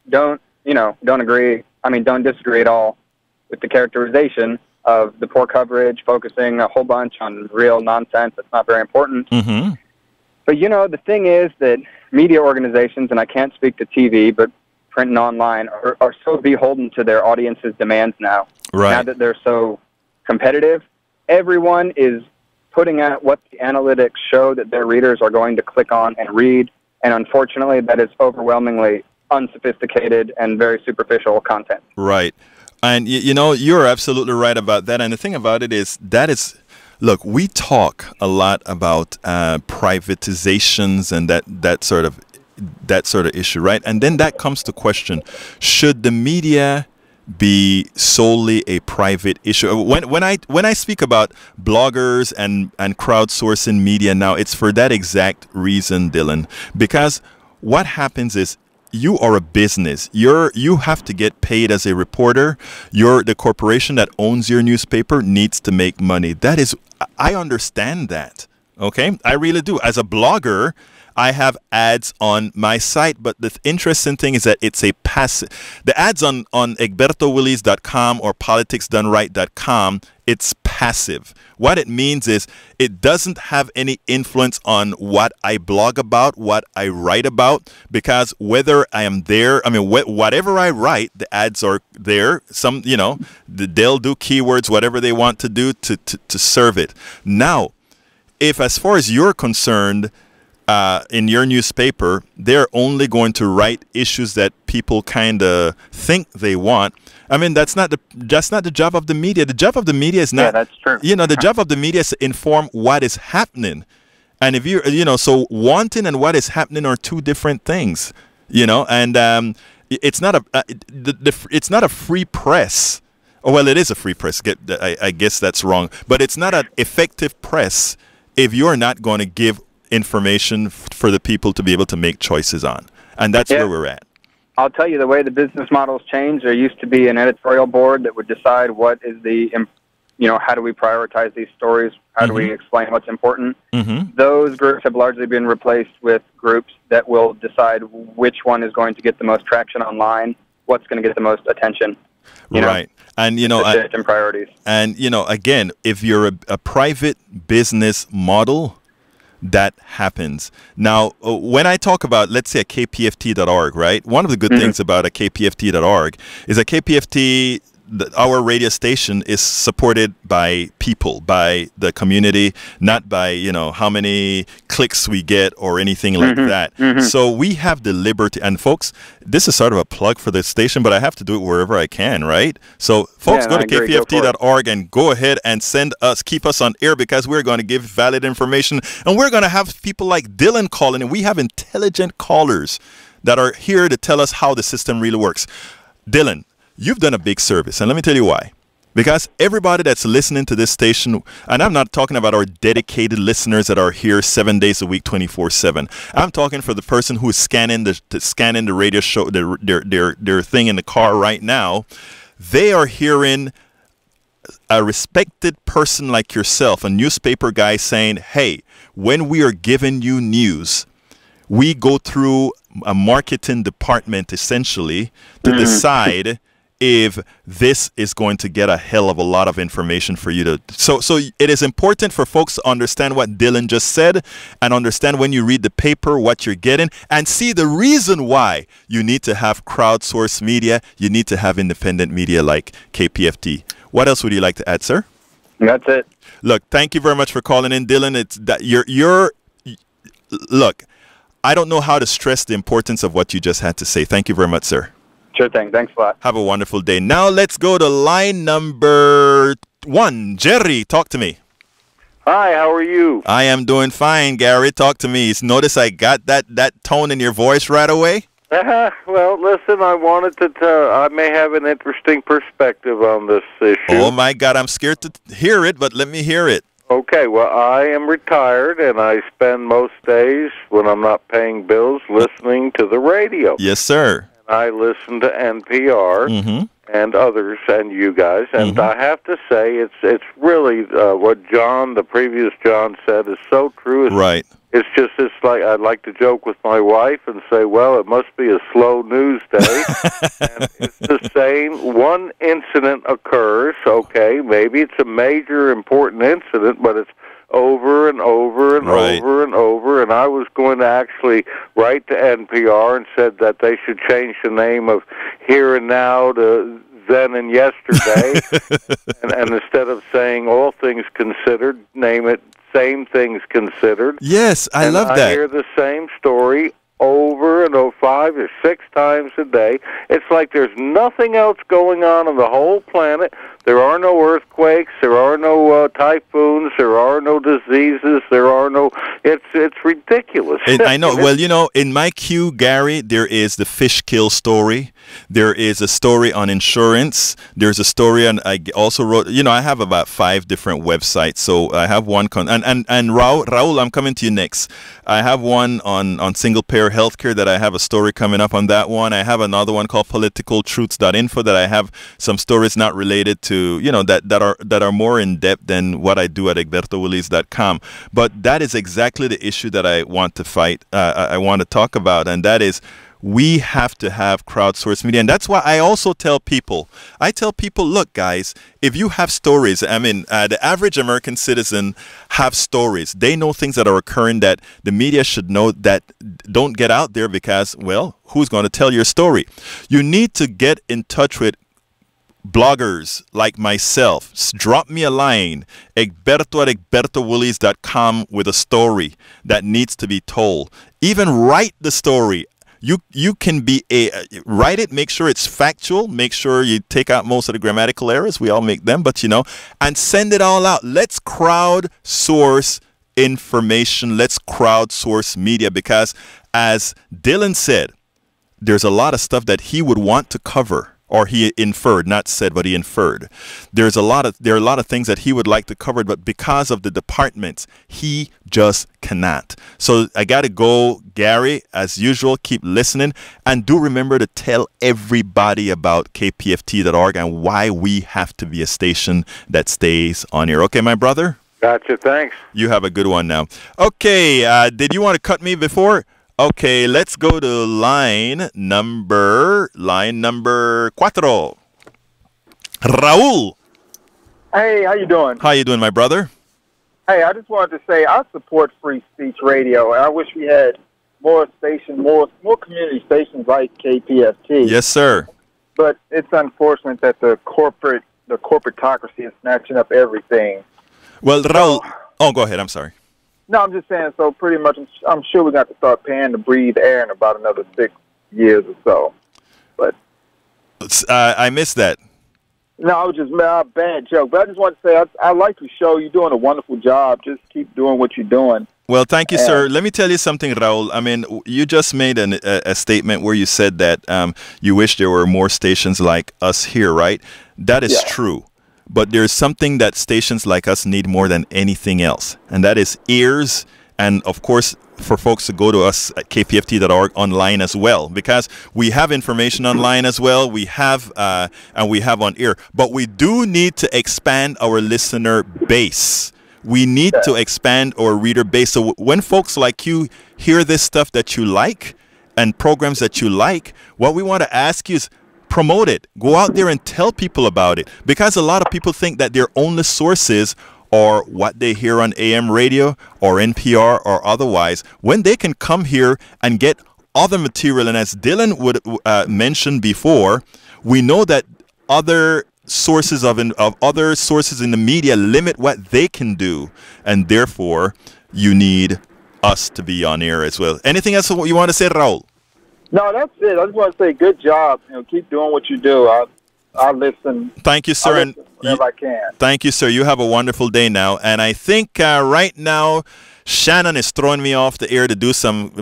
don't disagree at all with the characterization of the poor coverage, focusing a whole bunch on real nonsense that's not very important. But, you know, the thing is that media organizations, and I can't speak to TV, but print and online, are so beholden to their audience's demands now. Right. Now that they're so competitive. Everyone is putting out what the analytics show that their readers are going to click on and read, and unfortunately that is overwhelmingly unsophisticated and very superficial content. Right. And, you know, you're absolutely right about that. And the thing about it is, look, we talk a lot about privatizations and that sort of issue, right? And then that comes to question, should the media be solely a private issue? When I speak about bloggers and crowdsourcing media now, it's for that exact reason, Dylan, because what happens is you are a business. You have to get paid as a reporter. The corporation that owns your newspaper needs to make money. I understand that. Okay, I really do. As a blogger, I have ads on my site, but the interesting thing is that it's a passive. The ads on egbertowillies.com or politicsdoneright.com, it's passive. What it means is it doesn't have any influence on what I blog about, what I write about, because whether I am there, whatever I write, the ads are there. Some, they'll do keywords, whatever they want to do to serve it. Now, if as far as you're concerned, in your newspaper, they're only going to write issues that people kind of think they want. I mean, that's not the job of the media. The job of the media is not. Yeah, that's true. The job of the media is to inform what is happening, and if so wanting and what is happening are two different things. And it's not it's not a free press. Oh, well, it is a free press. I guess that's wrong, but it's not an effective press if you're not going to give information for the people to be able to make choices on. And that's where we're at. I'll tell you, the way the business models change, there used to be an editorial board that would decide what is how do we prioritize these stories? How do we explain what's important? Those groups have largely been replaced with groups that will decide which one is going to get the most traction online, what's going to get the most attention. Right. And, and priorities. And, again, if you're a private business model, that happens. Now, when I talk about, let's say, a KPFT.org, right? One of the good things about a KPFT.org is that KPFT, our radio station, is supported by people, by the community, not by, how many clicks we get or anything like that. So we have the liberty. And folks, this is sort of a plug for the station, but I have to do it wherever I can, right? So folks, go to KPFT.org and go ahead and keep us on air, because we're going to give valid information, and we're going to have people like Dylan calling, and we have intelligent callers that are here to tell us how the system really works. Dylan, you've done a big service, and let me tell you why. Because everybody that's listening to this station, and I'm not talking about our dedicated listeners that are here 7 days a week, 24/7. I'm talking for the person who is scanning the radio show, their thing in the car right now. They are hearing a respected person like yourself, a newspaper guy, saying, hey, when we are giving you news, we go through a marketing department essentially to decide if this is going to get a hell of a lot of information for you to. So it is important for folks to understand what Dylan just said, and understand when you read the paper what you're getting, and see the reason why you need to have crowdsourced media. You need to have independent media like KPFT. What else would you like to add, sir? That's it. Look, thank you very much for calling in, Dylan. It's that look, I don't know how to stress the importance of what you just had to say. Thank you very much, sir. Sure thing. Thanks a lot. Have a wonderful day. Now let's go to line number 1. Jerry, talk to me. Hi, how are you? I am doing fine, Gary. Talk to me. Notice I got that tone in your voice right away? Well, listen, I wanted to tell, I may have an interesting perspective on this issue. Oh, my God. I'm scared to hear it, but let me hear it. Okay, well, I am retired, and I spend most days when I'm not paying bills listening to the radio. Yes, sir. I listen to NPR and others and you guys, and I have to say it's really what the previous John said is so true. Right. It's like I'd like to joke with my wife and say, well, it must be a slow news day. And it's the same. One incident occurs, okay, maybe it's a major important incident, but it's over and over and over and over, and I was going to actually write to NPR and said that they should change the name of Here and Now to Then and Yesterday, and instead of saying All Things Considered, name it Same Things Considered. Yes, I love that. I hear the same story over and over 5 or 6 times a day. It's like there's nothing else going on the whole planet. There are no earthquakes. There are no typhoons. There are no diseases. There are no. It's ridiculous. And I know. Well, you know, in my queue, Gary, there is the fish kill story. There is a story on insurance. There's a story on. I also wrote. You know, I have about 5 different websites. So I have one. And Raul, I'm coming to you next. I have one on single payer healthcare that I have a story coming up on that one. I have another one called politicaltruths.info that I have some stories not related to, you know, that are more in depth than what I do at egbertowillies.com. But that is exactly the issue that I want to fight. I want to talk about, and that is we have to have crowdsourced media. And that's why I also tell people, look, guys, if you have stories, I mean, the average American citizen have stories. They know things that are occurring that the media should know that don't get out there because, well, who's going to tell your story? You need to get in touch with bloggers like myself. Drop me a line, egberto@egbertowillies.com, with a story that needs to be told. Even write the story. You can write it, make sure it's factual, make sure you take out most of the grammatical errors. We all make them, but you know, and send it all out. Let's crowdsource information. Let's crowdsource media, because as Dylan said, there's a lot of stuff that he would want to cover. Or he inferred, not said, but he inferred. There are a lot of things that he would like to cover, but because of the departments, he just cannot. So I got to go, Gary. As usual, keep listening, and do remember to tell everybody about KPFT.org and why we have to be a station that stays on air. Okay, my brother? Gotcha. Thanks. You have a good one now. Okay. Did you want to cut me before? Okay, let's go to line number 4. Raul. Hey, how you doing? How you doing, my brother? Hey, I just wanted to say I support free speech radio, and I wish we had more stations, more community stations like KPFT. Yes, sir. But it's unfortunate that the corporatocracy is snatching up everything. Well, Raul, go ahead. I'm sorry. No, I'm just saying, so pretty much I'm sure we're going to have to start paying to breathe air in about another 6 years or so. But I missed that. No, it was just a bad joke. But I just want to say I like your show. You're doing a wonderful job. Just keep doing what you're doing. Well, thank you, sir. Let me tell you something, Raul. I mean, you just made a statement where you said that you wish there were more stations like us here, right? That is true. But there's something that stations like us need more than anything else, and that is ears, and of course for folks to go to us at kpft.org online as well, because we have information online as well. We have and we have on air, but we do need to expand our listener base. We need to expand our reader base. So when folks like you hear this stuff that you like and programs that you like, what we want to ask you is, promote it. Go out there and tell people about it, because a lot of people think that their only sources are what they hear on AM radio or NPR or otherwise, when they can come here and get other material. And as Dylan would mention before, we know that other sources other sources in the media limit what they can do, and therefore you need us to be on air as well. Anything else you want to say, Raul? No, that's it. I just want to say good job. Keep doing what you do. I listen. Thank you, sir. And whenever I can. Thank you, sir. You have a wonderful day now. And I think right now Shannon is throwing me off the air to do some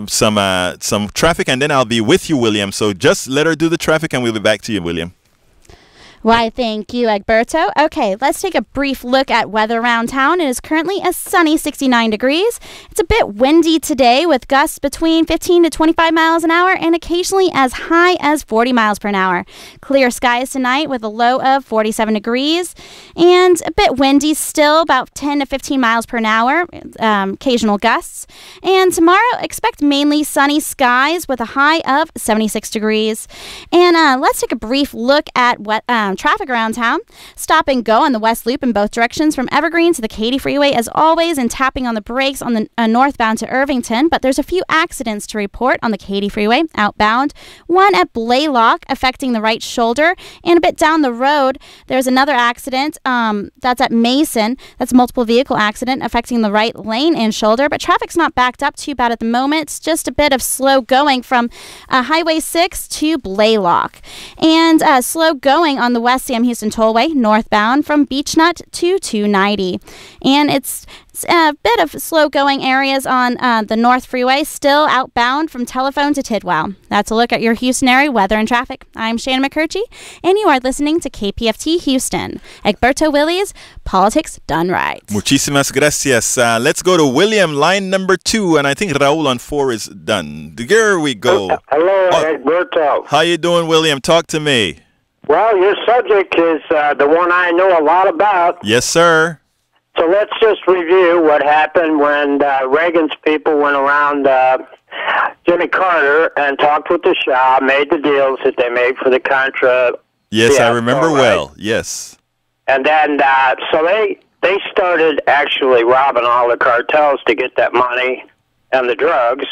traffic, and then I'll be with you, William. So just let her do the traffic, and we'll be back to you, William. Why, thank you, Egberto. Okay, let's take a brief look at weather around town. It is currently a sunny 69 degrees. It's a bit windy today with gusts between 15 to 25 miles an hour and occasionally as high as 40 miles per hour. Clear skies tonight with a low of 47 degrees and a bit windy still, about 10 to 15 miles per hour, occasional gusts. And tomorrow, expect mainly sunny skies with a high of 76 degrees. And let's take a brief look at what traffic around town. Stop and go on the West Loop in both directions from Evergreen to the Katy Freeway as always, and tapping on the brakes on the northbound to Irvington. But there's a few accidents to report on the Katy Freeway outbound. One at Blaylock affecting the right shoulder, and a bit down the road there's another accident that's at Mason. That's a multiple vehicle accident affecting the right lane and shoulder, but traffic's not backed up too bad at the moment. It's just a bit of slow going from Highway 6 to Blaylock, and slow going on the West Sam Houston Tollway, northbound from Beechnut to 290. And it's a bit of slow-going areas on the North Freeway, still outbound from Telephone to Tidwell. That's a look at your Houston area weather and traffic. I'm Shannon McCurchie, and you are listening to KPFT Houston. Egberto Willies, Politics Done Right. Muchísimas gracias. Let's go to William, line number 2, and I think Raul on 4 is done. Here we go. Hello, Egberto. How you doing, William? Talk to me. Well, your subject is the one I know a lot about. Yes, sir. So let's just review what happened when Reagan's people went around Jimmy Carter and talked with the Shah, made the deals that they made for the Contra. Yes, I remember well. Yes. And then, so they started actually robbing all the cartels to get that money and the drugs,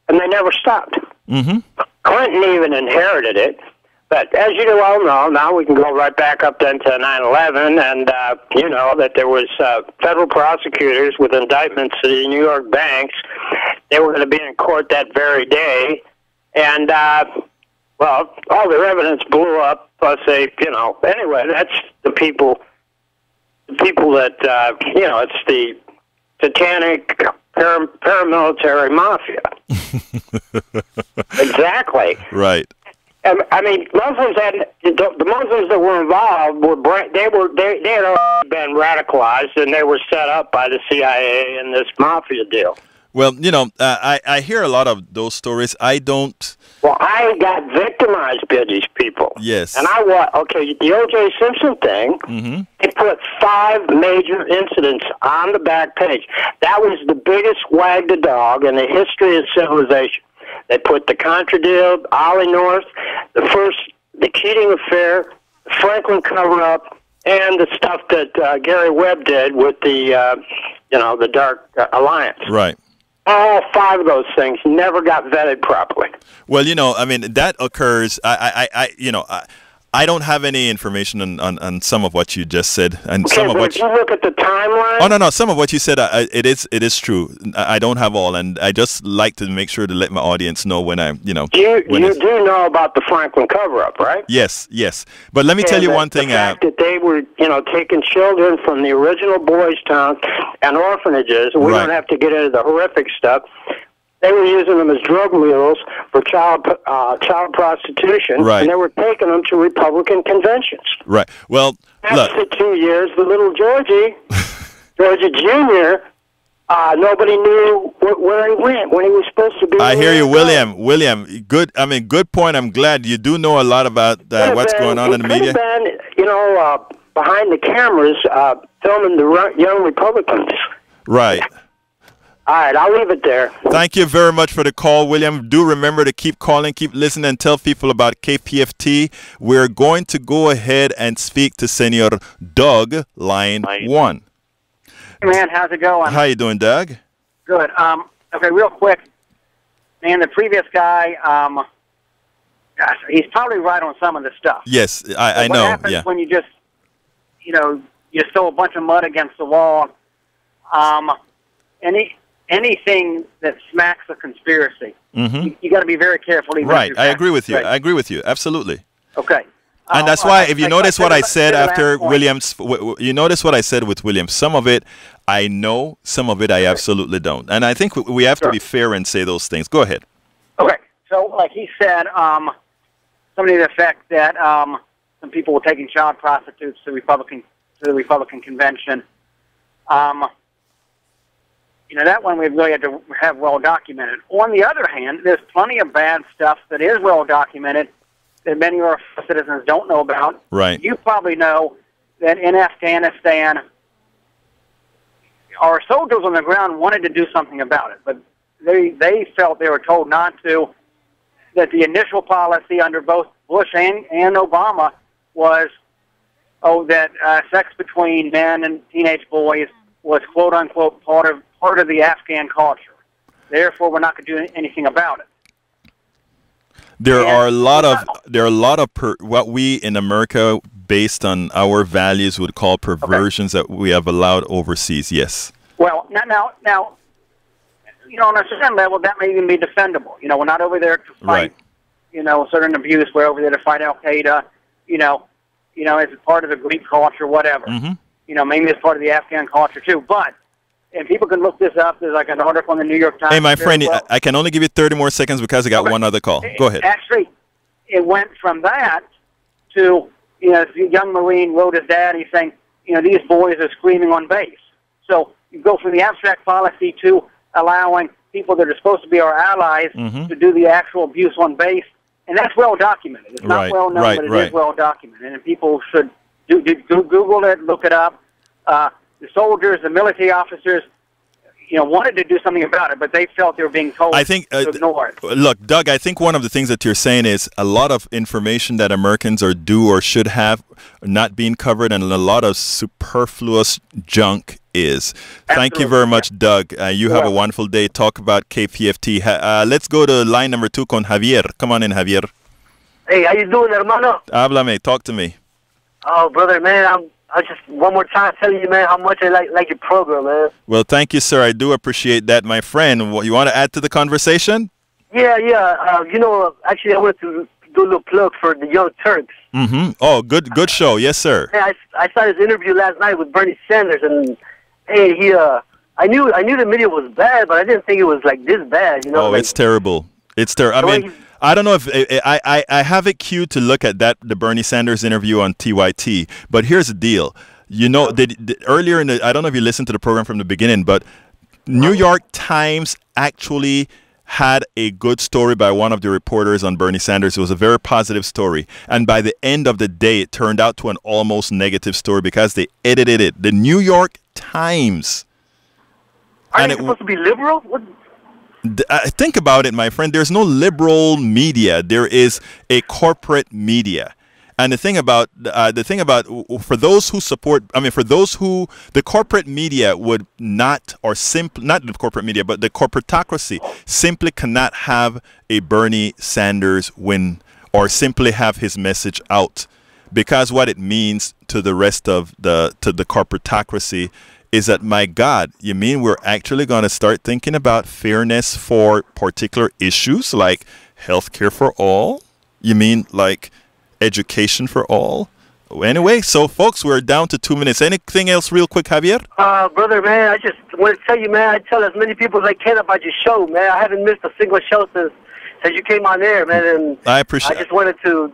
and they never stopped. Mm-hmm. Clinton even inherited it. But as you well know, now we can go right back up then to 9/11, and you know that there was federal prosecutors with indictments to the New York banks. They were going to be in court that very day, and well, all their evidence blew up. Plus, anyway, that's the people that it's the satanic paramilitary mafia. Exactly. Right. I mean, Muslims the Muslims that were involved they had already been radicalized, and they were set up by the CIA in this mafia deal. Well, I hear a lot of those stories. I don't. Well, I got victimized by these people. Yes. And the O.J. Simpson thing, mm-hmm. They put 5 major incidents on the back page. That was the biggest wag the dog in the history of civilization. They put the Contra deal, Ollie North, the Keating affair, the Franklin cover-up, and the stuff that Gary Webb did with the Dark Alliance. Right. All 5 of those things never got vetted properly. Well, that occurs. I don't have any information on some of what you just said, and okay, some of what if you look at the timeline. Oh no, some of what you said, it is true. I don't have all, and I just like to make sure to let my audience know when I, You do know about the Franklin cover-up, right? Yes. But let me tell you one thing. The fact that they were, taking children from the original boys' towns and orphanages. We don't have to get into the horrific stuff. They were using them as drug mules for child prostitution, right. And they were taking them to Republican conventions. Right. Well, after look. 2 years, the little Georgie Jr., nobody knew where he went when he was supposed to be. I hear you, William. Good. Good point. I'm glad you do know a lot lot about what's going on in the media. Been, behind the cameras, filming the young Republicans. Right. All right, I'll leave it there. Thank you very much for the call, William. Do remember to keep calling, keep listening, and tell people about KPFT. We're going to go ahead and speak to Senor Doug, line 1. Hey, man, how's it going? How you doing, Doug? Good. Okay, real quick. Man, the previous guy, gosh, he's probably right on some of the stuff. Yes, I know. What happens when you just, you throw a bunch of mud against the wall? Anything that smacks of conspiracy, mm-hmm. you got to be very careful. Right, I agree with you. I agree with you. Absolutely. Okay. And that's why, if you notice what I said after Williams, you notice what I said with Williams. Some of it I know, some of it I absolutely don't. And I think we have to be fair and say those things. Go ahead. Okay. So, like he said, something to the effect that some people were taking child prostitutes to the Republican convention. That one we really had to have well documented. On the other hand, there's plenty of bad stuff that is well documented that many of our citizens don't know about. Right. You probably know that in Afghanistan, our soldiers on the ground wanted to do something about it, but they felt they were told not to, that the initial policy under both Bush and Obama was, that sex between men and teenage boys was quote-unquote part of the Afghan culture. Therefore, we're not going to do anything about it. There are a lot of what we in America, based on our values, would call perversions that we have allowed overseas. Yes. Well, now, on a certain level, that may even be defendable. We're not over there to fight, certain abuse. We're over there to fight Al Qaeda. as part of the Greek culture, whatever. Maybe it's part of the Afghan culture too. But, and people can look this up. There's like an article in the New York Times. Hey, my friend, I can only give you 30 more seconds because I got one other call. Go ahead. Actually, it went from that to, a young Marine wrote his daddy saying, these boys are screaming on base. So you go from the abstract policy to allowing people that are supposed to be our allies to do the actual abuse on base. And that's well documented. It's not well known, but it is well documented. And people should Google it, look it up. The soldiers, the military officers, wanted to do something about it, but they felt they were being told to ignore it. Look, Doug, I think one of the things that you're saying is a lot of information that Americans are due or should have not being covered, and a lot of superfluous junk is. Thank you very much, Doug. You have a wonderful day. Talk about KPFT. Let's go to line number 2 con Javier. Come on in, Javier. Hey, how you doing, hermano? Háblame. Talk to me. Oh, brother, man, I just one more time telling you, man, how much I like your program, man. Well, thank you, sir. I do appreciate that, my friend. You want to add to the conversation? Yeah. Actually, I wanted to do a little plug for the Young Turks. Oh, good show. Yes, sir. Yeah, I saw his interview last night with Bernie Sanders, and hey, I knew the media was bad, but I didn't think it was like this bad. Oh, it's terrible. It's terrible. I mean, I don't know if I have it queued to look at the Bernie Sanders interview on TYT, but here's the deal. Earlier I don't know if you listened to the program from the beginning, but New York Times actually had a good story by one of the reporters on Bernie Sanders. It was a very positive story. And by the end of the day, it turned out to an almost negative story because they edited it. The New York Times. Are they supposed to be liberal? What? Think about it, my friend. There's no liberal media. There is a corporate media. And the thing about for those who support, the corporate media would not the corporate media, but the corporatocracy simply cannot have a Bernie Sanders win or simply have his message out, because what it means to the rest of the corporatocracy is that, my God, you mean we're actually going to start thinking about fairness for particular issues like healthcare for all? You mean like education for all? Anyway, so folks, we're down to 2 minutes. Anything else real quick, Javier? Brother, man, I just want to tell you, man, I tell as many people as I can about your show, man. I haven't missed a single show since you came on air, man. And I just wanted to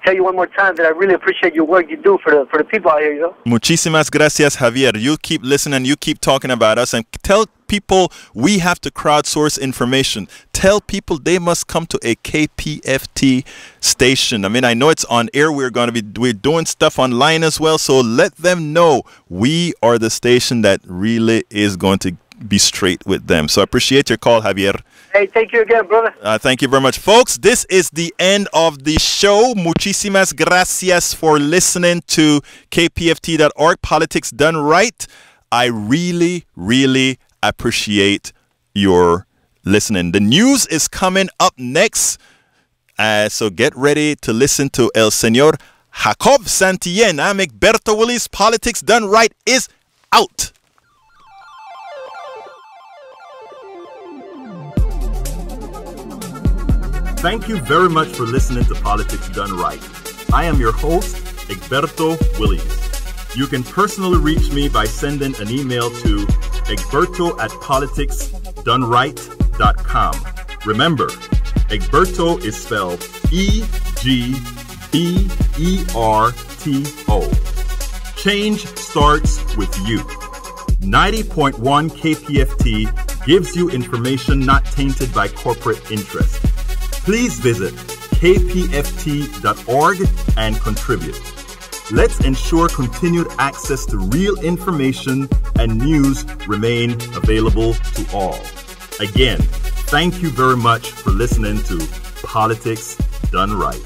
tell you one more time that I really appreciate your work you do for the people out here, Muchísimas gracias, Javier. You keep listening, you keep talking about us, and tell people we have to crowdsource information. Tell people they must come to a KPFT station. I mean, I know it's on air. We're doing stuff online as well, so let them know we are the station that really is going to be straight with them. So I appreciate your call, Javier. Hey, thank you again, brother. Thank you very much. Folks, this is the end of the show. Muchísimas gracias for listening to KPFT.org, Politics Done Right. I really, really appreciate your listening. The news is coming up next, so get ready to listen to El Señor Jacob Santillán. I'm Egberto Willies. Politics Done Right is out. Thank you very much for listening to Politics Done Right. I am your host, Egberto Willies. You can personally reach me by sending an email to egberto@politicsdoneright.com. Remember, Egberto is spelled E-G-B-E-R-T-O. Change starts with you. 90.1 KPFT gives you information not tainted by corporate interest. Please visit kpft.org and contribute. Let's ensure continued access to real information and news remain available to all. Again, thank you very much for listening to Politics Done Right.